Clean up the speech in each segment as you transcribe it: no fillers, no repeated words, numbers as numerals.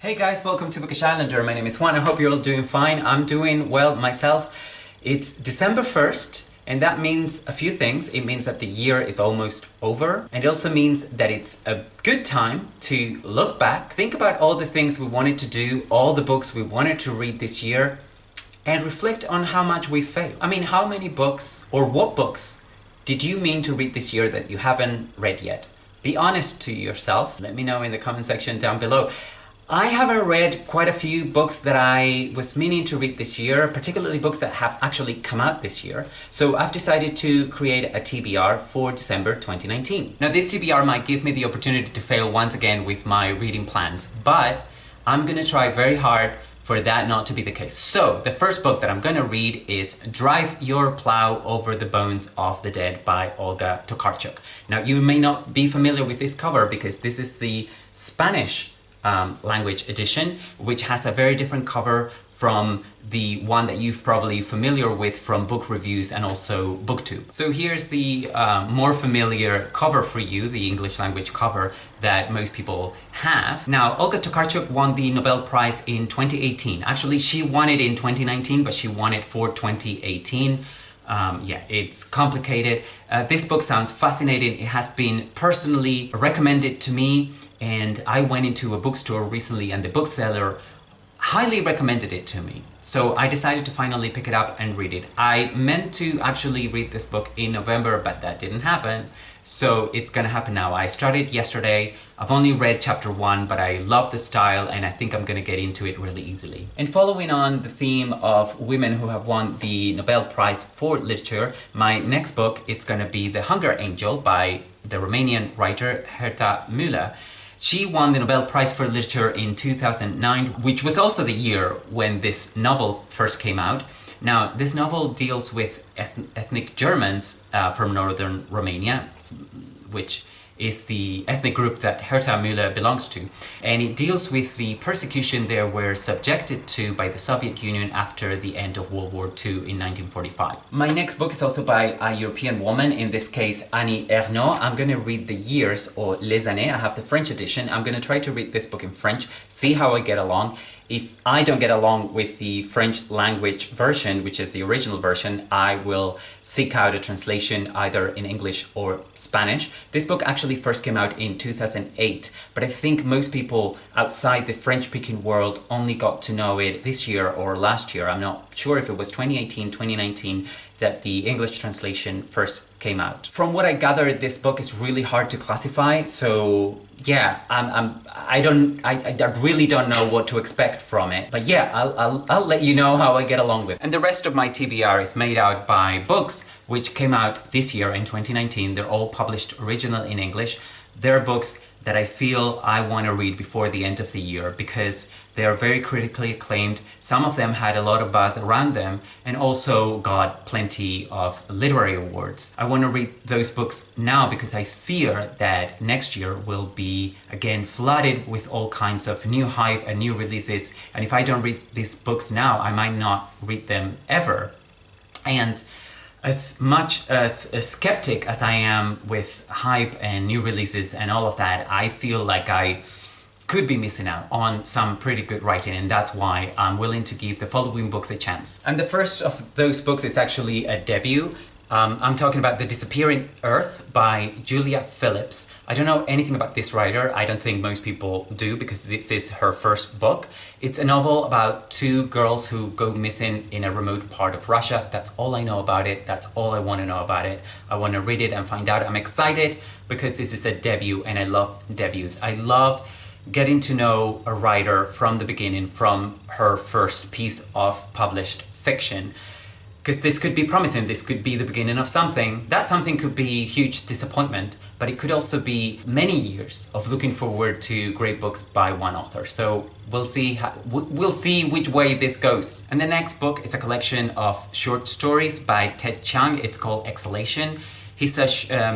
Hey guys, welcome to Bookish Islander. My name is Juan. I hope you're all doing fine. I'm doing well myself. It's December 1st, and that means a few things. It means that the year is almost over, and it also means that it's a good time to look back, think about all the things we wanted to do, all the books we wanted to read this year, and reflect on how much we failed. I mean, how many books or what books did you mean to read this year that you haven't read yet? Be honest to yourself. Let me know in the comment section down below. I haven't read quite a few books that I was meaning to read this year, particularly books that have actually come out this year. So I've decided to create a TBR for December 2019. Now this TBR might give me the opportunity to fail once again with my reading plans, but I'm gonna try very hard for that not to be the case. So the first book that I'm gonna read is Drive Your Plow Over the Bones of the Dead by Olga Tokarczuk. Now you may not be familiar with this cover because this is the Spanish language edition, which has a very different cover from the one that you've probably familiar with from book reviews and also booktube. So here's the more familiar cover for you, the English language cover that most people have. Now, Olga Tokarczuk won the Nobel Prize in 2018. Actually, she won it in 2019, but she won it for 2018. Yeah, it's complicated. This book sounds fascinating. It has been personally recommended to me, and I went into a bookstore recently and the bookseller highly recommended it to me. So I decided to finally pick it up and read it. I meant to actually read this book in November, but that didn't happen. So it's gonna happen now. I started yesterday. I've only read chapter 1, but I love the style and I think I'm gonna get into it really easily. And following on the theme of women who have won the Nobel Prize for Literature, my next book, it's gonna be The Hunger Angel by the Romanian writer Herta Müller. She won the Nobel Prize for Literature in 2009, which was also the year when this novel first came out. Now, this novel deals with ethnic Germans from northern Romania, which is the ethnic group that Herta Müller belongs to. And it deals with the persecution they were subjected to by the Soviet Union after the end of World War II in 1945. My next book is also by a European woman, in this case Annie Ernaux. I'm gonna read The Years, or Les Années. I have the French edition. I'm gonna try to read this book in French, see how I get along. If I don't get along with the French language version, which is the original version, I will seek out a translation either in English or Spanish. This book actually first came out in 2008, but I think most people outside the French-speaking world only got to know it this year or last year. I'm not sure if it was 2018, 2019 that the English translation first came out. From what I gathered, this book is really hard to classify, so yeah, I really don't know what to expect from it. But yeah, I'll let you know how I get along with it. And the rest of my TBR is made out by books which came out this year in 2019. They're all published original in English. They're books that I feel I want to read before the end of the year because they are very critically acclaimed. Some of them had a lot of buzz around them and also got plenty of literary awards. I want to read those books now because I fear that next year will be again flooded with all kinds of new hype and new releases. And if I don't read these books now, I might not read them ever. And as much as a skeptic as I am with hype and new releases and all of that, I feel like I could be missing out on some pretty good writing, and that's why I'm willing to give the following books a chance. And the first of those books is actually a debut. I'm talking about The Disappearing Earth by Julia Phillips. I don't know anything about this writer. I don't think most people do because this is her first book. It's a novel about two girls who go missing in a remote part of Russia. That's all I know about it. That's all I want to know about it. I want to read it and find out. I'm excited because this is a debut and I love debuts. I love getting to know a writer from the beginning, from her first piece of published fiction. Because this could be promising, this could be the beginning of something. That something could be huge disappointment, but it could also be many years of looking forward to great books by one author. So we'll see which way this goes. And the next book is a collection of short stories by Ted Chiang. It's called Exhalation. He's a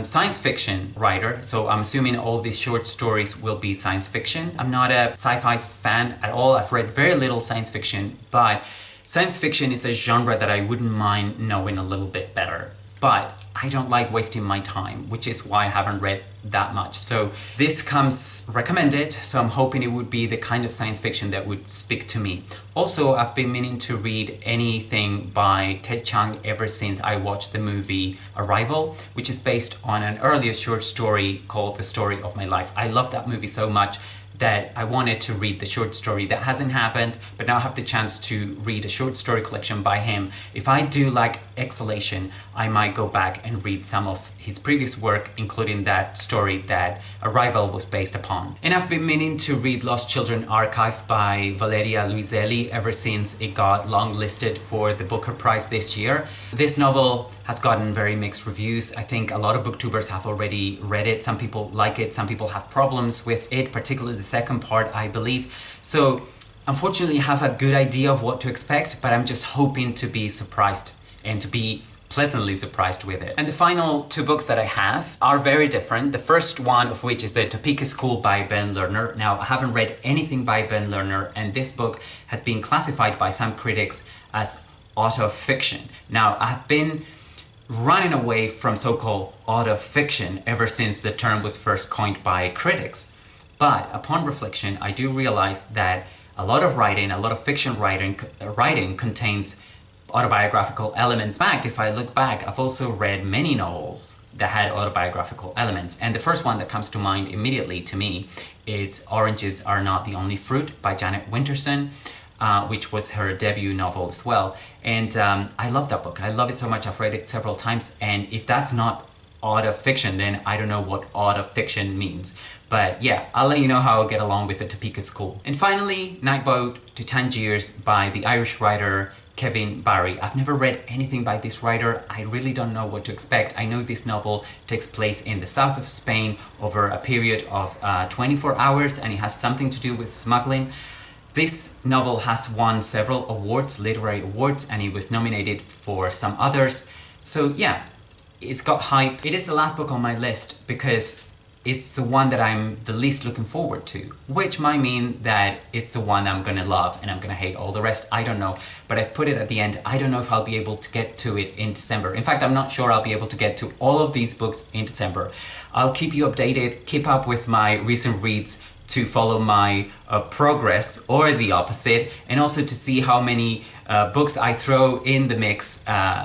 science fiction writer, so I'm assuming all these short stories will be science fiction. I'm not a sci-fi fan at all. I've read very little science fiction, but science fiction is a genre that I wouldn't mind knowing a little bit better, but I don't like wasting my time, which is why I haven't read that much. So this comes recommended, so I'm hoping it would be the kind of science fiction that would speak to me. Also, I've been meaning to read anything by Ted Chiang ever since I watched the movie Arrival, which is based on an earlier short story called The Story of My Life. I love that movie so much that I wanted to read the short story. That hasn't happened, but now I have the chance to read a short story collection by him. If I do like Exhalation, I might go back and read some of his previous work, including that story that Arrival was based upon. And I've been meaning to read Lost Children Archive by Valeria Luiselli ever since it got longlisted for the Booker Prize this year. This novel has gotten very mixed reviews. I think a lot of booktubers have already read it. Some people like it, some people have problems with it, particularly the second part, I believe. So unfortunately I have a good idea of what to expect, but I'm just hoping to be surprised and to be pleasantly surprised with it. And the final two books that I have are very different. The first one of which is The Topeka School by Ben Lerner. Now, I haven't read anything by Ben Lerner, and this book has been classified by some critics as autofiction. Now, I've been running away from so-called autofiction ever since the term was first coined by critics. But upon reflection, I do realize that a lot of writing, a lot of fiction writing contains autobiographical elements. In fact, if I look back, I've also read many novels that had autobiographical elements. And the first one that comes to mind immediately to me is Oranges Are Not the Only Fruit by Janet Winterson, which was her debut novel as well. And I love that book. I love it so much. I've read it several times. And if that's not autofiction, then I don't know what autofiction means. But yeah, I'll let you know how I'll get along with the Topeka School. And finally, Nightboat to Tangiers by the Irish writer Kevin Barry. I've never read anything by this writer. I really don't know what to expect. I know this novel takes place in the south of Spain over a period of 24 hours, and it has something to do with smuggling. This novel has won several awards, literary awards, and it was nominated for some others. So yeah, it's got hype. It is the last book on my list because it's the one that I'm the least looking forward to, which might mean that it's the one I'm gonna love and I'm gonna hate all the rest. I don't know, but I put it at the end. I don't know if I'll be able to get to it in December. In fact, I'm not sure I'll be able to get to all of these books in December. I'll keep you updated, keep up with my recent reads to follow my progress, or the opposite, and also to see how many books I throw in the mix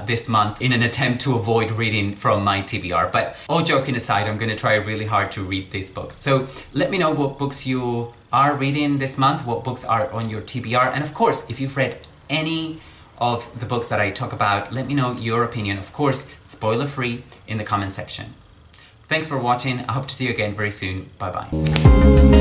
this month in an attempt to avoid reading from my TBR. But all joking aside, I'm going to try really hard to read these books. So let me know what books you are reading this month, what books are on your TBR, and of course, if you've read any of the books that I talk about, let me know your opinion, of course, spoiler-free, in the comment section. Thanks for watching. I hope to see you again very soon. Bye-bye.